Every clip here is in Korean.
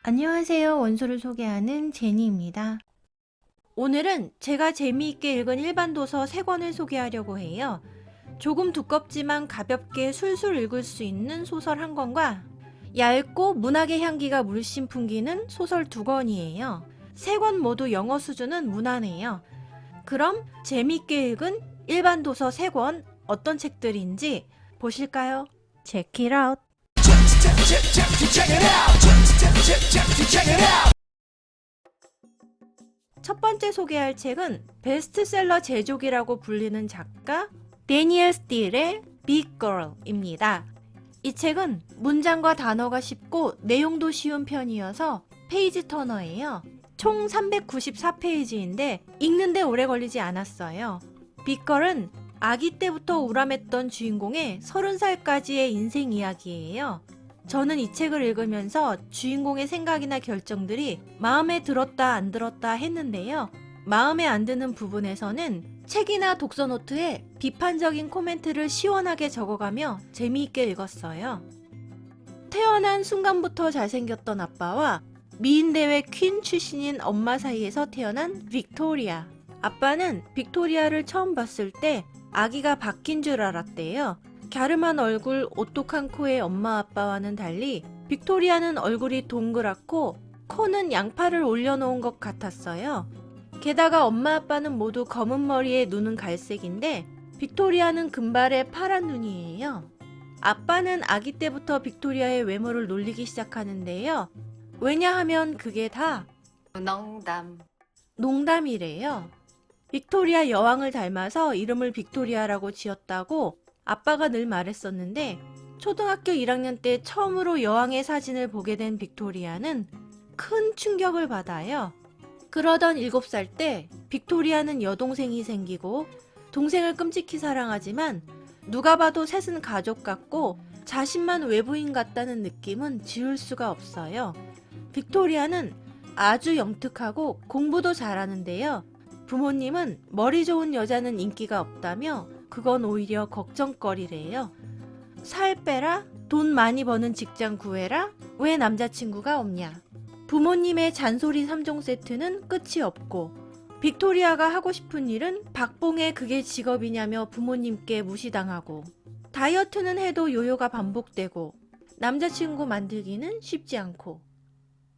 안녕하세요. 원소를 소개하는 제니입니다. 오늘은 제가 재미있게 읽은 일반 도서 3권을 소개하려고 해요. 조금 두껍지만 가볍게 술술 읽을 수 있는 소설 1권과 얇고 문학의 향기가 물씬 풍기는 소설 2권이에요. 3권 모두 영어 수준은 무난해요. 그럼 재미있게 읽은 일반 도서 3권 어떤 책들인지 보실까요? Check it out! 첫 번째 소개할 책은 베스트셀러 제조기라고 불리는 작가 데니엘 스틸의 빅 걸입니다. 이 책은 문장과 단어가 쉽고 내용도 쉬운 편이어서 페이지 터너예요. 총 394페이지인데 읽는데 오래 걸리지 않았어요. 빅 걸은 아기 때부터 우람했던 주인공의 30살까지의 인생 이야기예요. 저는 이 책을 읽으면서 주인공의 생각이나 결정들이 마음에 들었다 안 들었다 했는데요. 마음에 안 드는 부분에서는 책이나 독서 노트에 비판적인 코멘트를 시원하게 적어가며 재미있게 읽었어요. 태어난 순간부터 잘생겼던 아빠와 미인대회 퀸 출신인 엄마 사이에서 태어난 빅토리아. 아빠는 빅토리아를 처음 봤을 때 아기가 바뀐 줄 알았대요. 갸름한 얼굴, 오똑한 코의 엄마 아빠와는 달리 빅토리아는 얼굴이 동그랗고 코는 양팔을 올려놓은 것 같았어요. 게다가 엄마 아빠는 모두 검은 머리에 눈은 갈색인데 빅토리아는 금발에 파란 눈이에요. 아빠는 아기 때부터 빅토리아의 외모를 놀리기 시작하는데요. 왜냐하면 그게 다 농담이래요. 빅토리아 여왕을 닮아서 이름을 빅토리아라고 지었다고 아빠가 늘 말했었는데 초등학교 1학년 때 처음으로 여왕의 사진을 보게 된 빅토리아는 큰 충격을 받아요. 그러던 7살 때 빅토리아는 여동생이 생기고 동생을 끔찍히 사랑하지만 누가 봐도 셋은 가족 같고 자신만 외부인 같다는 느낌은 지울 수가 없어요. 빅토리아는 아주 영특하고 공부도 잘하는데요. 부모님은 머리 좋은 여자는 인기가 없다며 그건 오히려 걱정거리래요. 살 빼라? 돈 많이 버는 직장 구해라? 왜 남자친구가 없냐? 부모님의 잔소리 3종 세트는 끝이 없고 빅토리아가 하고 싶은 일은 박봉의 그게 직업이냐며 부모님께 무시당하고 다이어트는 해도 요요가 반복되고 남자친구 만들기는 쉽지 않고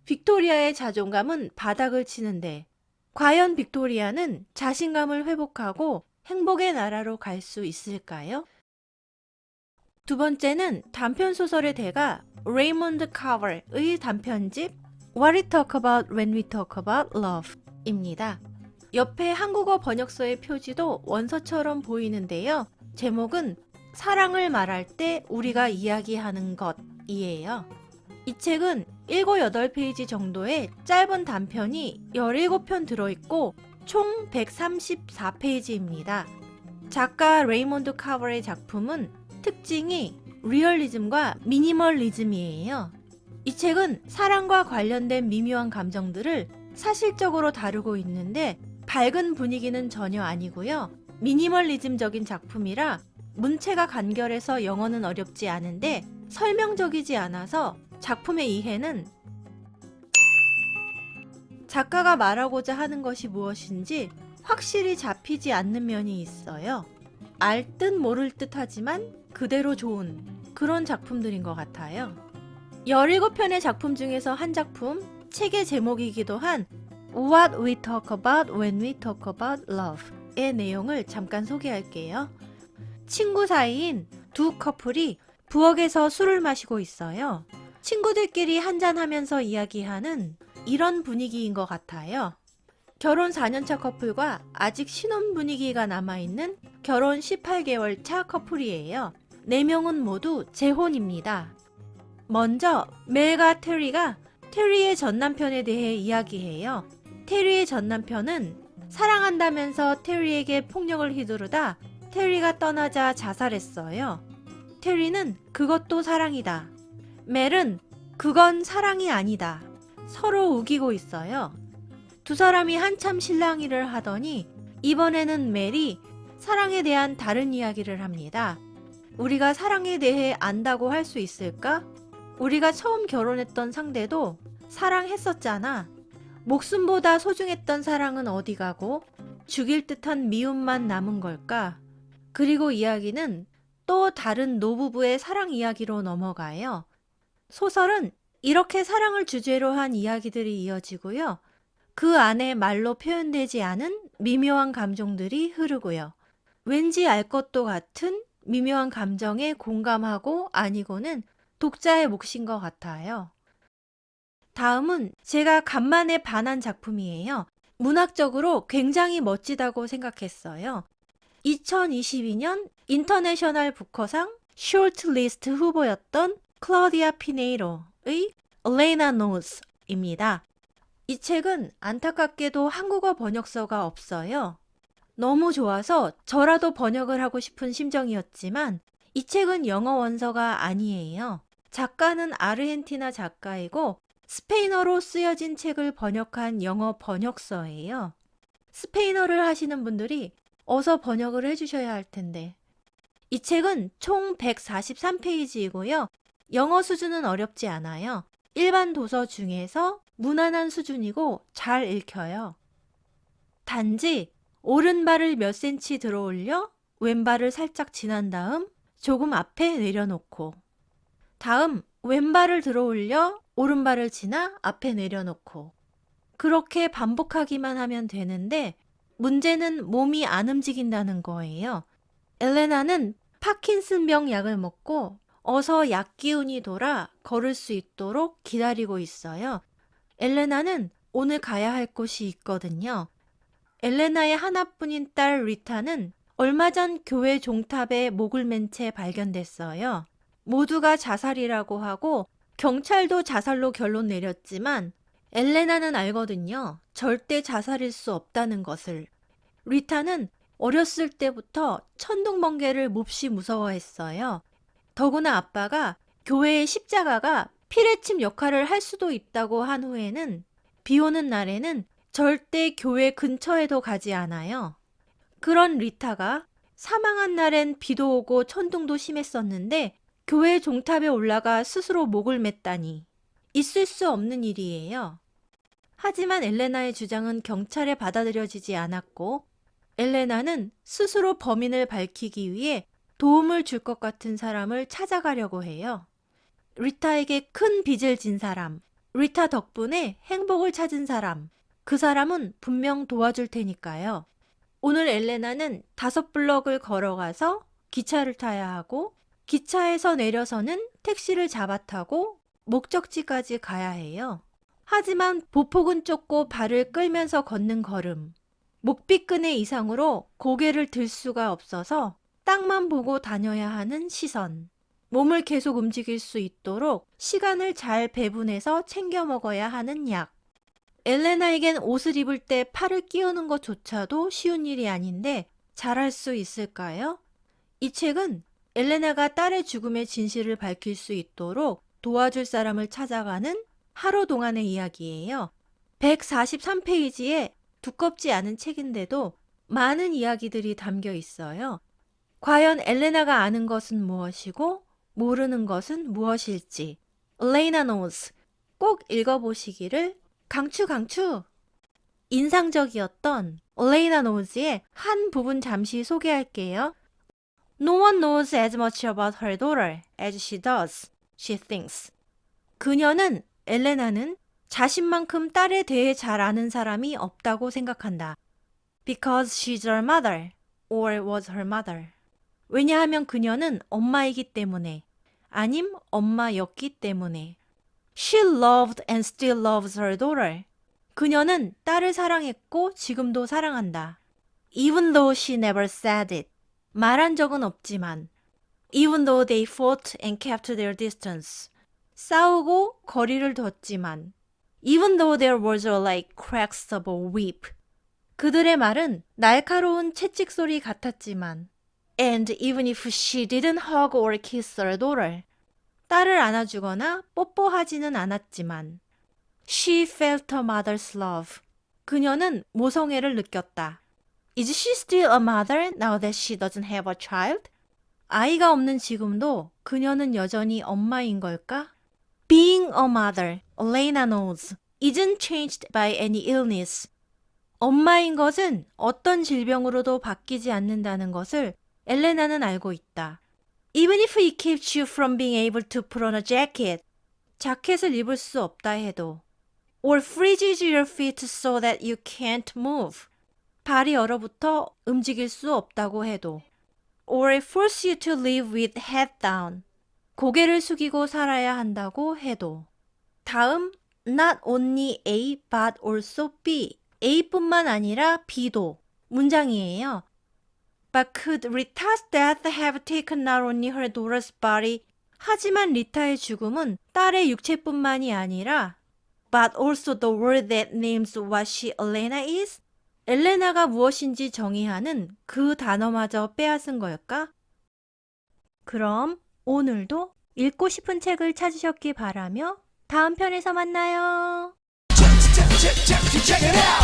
빅토리아의 자존감은 바닥을 치는데 과연 빅토리아는 자신감을 회복하고 행복의 나라로 갈 수 있을까요? 두 번째는 단편소설의 대가 레이몬드 카버의 단편집 What We Talk About When We Talk About Love 입니다. 옆에 한국어 번역서의 표지도 원서처럼 보이는데요. 제목은 사랑을 말할 때 우리가 이야기하는 것이에요. 이 책은 7, 8페이지 정도의 짧은 단편이 17편 들어있고 총 134페이지입니다. 작가 레이몬드 카버의 작품은 특징이 리얼리즘과 미니멀리즘이에요. 이 책은 사랑과 관련된 미묘한 감정들을 사실적으로 다루고 있는데 밝은 분위기는 전혀 아니고요. 미니멀리즘적인 작품이라 문체가 간결해서 영어는 어렵지 않은데 설명적이지 않아서 작품의 이해는 작가가 말하고자 하는 것이 무엇인지 확실히 잡히지 않는 면이 있어요. 알 듯 모를 듯 하지만 그대로 좋은 그런 작품들인 것 같아요. 17편의 작품 중에서 한 작품, 책의 제목이기도 한 What We Talk About When We Talk About Love의 내용을 잠깐 소개할게요. 친구 사이인 두 커플이 부엌에서 술을 마시고 있어요. 친구들끼리 한잔하면서 이야기하는 이런 분위기인 것 같아요. 결혼 4년차 커플과 아직 신혼 분위기가 남아있는 결혼 18개월 차 커플이에요. 4명은 모두 재혼입니다. 먼저 멜과 테리가 테리의 전남편에 대해 이야기해요. 테리의 전남편은 사랑한다면서 테리에게 폭력을 휘두르다 테리가 떠나자 자살했어요. 테리는 그것도 사랑이다. 멜은 그건 사랑이 아니다. 서로 우기고 있어요. 두 사람이 한참 실랑이를 하더니 이번에는 멜이 사랑에 대한 다른 이야기를 합니다. 우리가 사랑에 대해 안다고 할 수 있을까? 우리가 처음 결혼했던 상대도 사랑했었잖아. 목숨보다 소중했던 사랑은 어디 가고 죽일 듯한 미움만 남은 걸까? 그리고 이야기는 또 다른 노부부의 사랑 이야기로 넘어가요. 소설은 이렇게 사랑을 주제로 한 이야기들이 이어지고요. 그 안에 말로 표현되지 않은 미묘한 감정들이 흐르고요. 왠지 알 것도 같은 미묘한 감정에 공감하고 아니고는 독자의 몫인 것 같아요. 다음은 제가 간만에 반한 작품이에요. 문학적으로 굉장히 멋지다고 생각했어요. 2022년 인터내셔널 부커상 쇼트리스트 후보였던 클라우디아 피네이로의 Elena Knows입니다. 이 책은 안타깝게도 한국어 번역서가 없어요. 너무 좋아서 저라도 번역을 하고 싶은 심정이었지만 이 책은 영어 원서가 아니에요. 작가는 아르헨티나 작가이고 스페인어로 쓰여진 책을 번역한 영어 번역서예요. 스페인어를 하시는 분들이 어서 번역을 해주셔야 할 텐데. 이 책은 총 143페이지이고요. 영어 수준은 어렵지 않아요. 일반 도서 중에서 무난한 수준이고 잘 읽혀요. 단지 오른발을 몇 센치 들어올려 왼발을 살짝 지난 다음 조금 앞에 내려놓고 다음 왼발을 들어올려 오른발을 지나 앞에 내려놓고 그렇게 반복하기만 하면 되는데 문제는 몸이 안 움직인다는 거예요. 엘레나는 파킨슨병 약을 먹고 어서 약 기운이 돌아 걸을 수 있도록 기다리고 있어요. 엘레나는 오늘 가야 할 곳이 있거든요. 엘레나의 하나뿐인 딸 리타는 얼마 전 교회 종탑에 목을 맨 채 발견됐어요. 모두가 자살이라고 하고 경찰도 자살로 결론 내렸지만 엘레나는 알거든요. 절대 자살일 수 없다는 것을. 리타는 어렸을 때부터 천둥번개를 몹시 무서워했어요. 더구나 아빠가 교회의 십자가가 피뢰침 역할을 할 수도 있다고 한 후에는 비 오는 날에는 절대 교회 근처에도 가지 않아요. 그런 리타가 사망한 날엔 비도 오고 천둥도 심했었는데 교회 종탑에 올라가 스스로 목을 맸다니 있을 수 없는 일이에요. 하지만 엘레나의 주장은 경찰에 받아들여지지 않았고 엘레나는 스스로 범인을 밝히기 위해 도움을 줄 것 같은 사람을 찾아가려고 해요. 리타에게 큰 빚을 진 사람, 리타 덕분에 행복을 찾은 사람, 그 사람은 분명 도와줄 테니까요. 오늘 엘레나는 5블럭을 걸어가서 기차를 타야 하고 기차에서 내려서는 택시를 잡아 타고 목적지까지 가야 해요. 하지만 보폭은 좁고 발을 끌면서 걷는 걸음, 목비끈의 이상으로 고개를 들 수가 없어서 땅만 보고 다녀야 하는 시선, 몸을 계속 움직일 수 있도록 시간을 잘 배분해서 챙겨 먹어야 하는 약. 엘레나에겐 옷을 입을 때 팔을 끼우는 것조차도 쉬운 일이 아닌데 잘할 수 있을까요? 이 책은 엘레나가 딸의 죽음의 진실을 밝힐 수 있도록 도와줄 사람을 찾아가는 하루 동안의 이야기예요. 143페이지에 두껍지 않은 책인데도 많은 이야기들이 담겨 있어요. 과연 엘레나가 아는 것은 무엇이고 모르는 것은 무엇일지 Elena Knows 꼭 읽어보시기를 강추! 인상적이었던 Elena Knows의 한 부분 잠시 소개할게요. No one knows as much about her daughter as she does, she thinks. 그녀는, 엘레나는 자신만큼 딸에 대해 잘 아는 사람이 없다고 생각한다. Because she's her mother, or was her mother. 왜냐하면 그녀는 엄마이기 때문에, 아님 엄마였기 때문에. She loved and still loves her daughter. 그녀는 딸을 사랑했고 지금도 사랑한다. Even though she never said it. 말한 적은 없지만. Even though they fought and kept their distance. 싸우고 거리를 뒀지만. Even though there was like cracks of a whip. 그들의 말은 날카로운 채찍 소리 같았지만. And even if she didn't hug or kiss her daughter. 딸을 안아주거나 뽀뽀하지는 않았지만 She felt her mother's love. 그녀는 모성애를 느꼈다. Is she still a mother now that she doesn't have a child? 아이가 없는 지금도 그녀는 여전히 엄마인 걸까? Being Being a mother, Elena knows, isn't changed by any illness. 엄마인 것은 어떤 질병으로도 바뀌지 않는다는 것을 엘레나는 알고 있다. Even if it keeps you from being able to put on a jacket. 자켓을 입을 수 없다 해도. Or freezes your feet so that you can't move. 발이 얼어붙어 움직일 수 없다고 해도. Or it forces you to live with head down. 고개를 숙이고 살아야 한다고 해도. 다음, not only A but also B. A뿐만 아니라 B도 문장이에요. But could Rita's death have taken not only her daughter's body? 하지만 리타의 죽음은 딸의 육체뿐만이 아니라 but also the word that names what she Elena is? 엘레나가 무엇인지 정의하는 그 단어마저 빼앗은 걸까? 그럼 오늘도 읽고 싶은 책을 찾으셨기 바라며 다음 편에서 만나요. Check it out.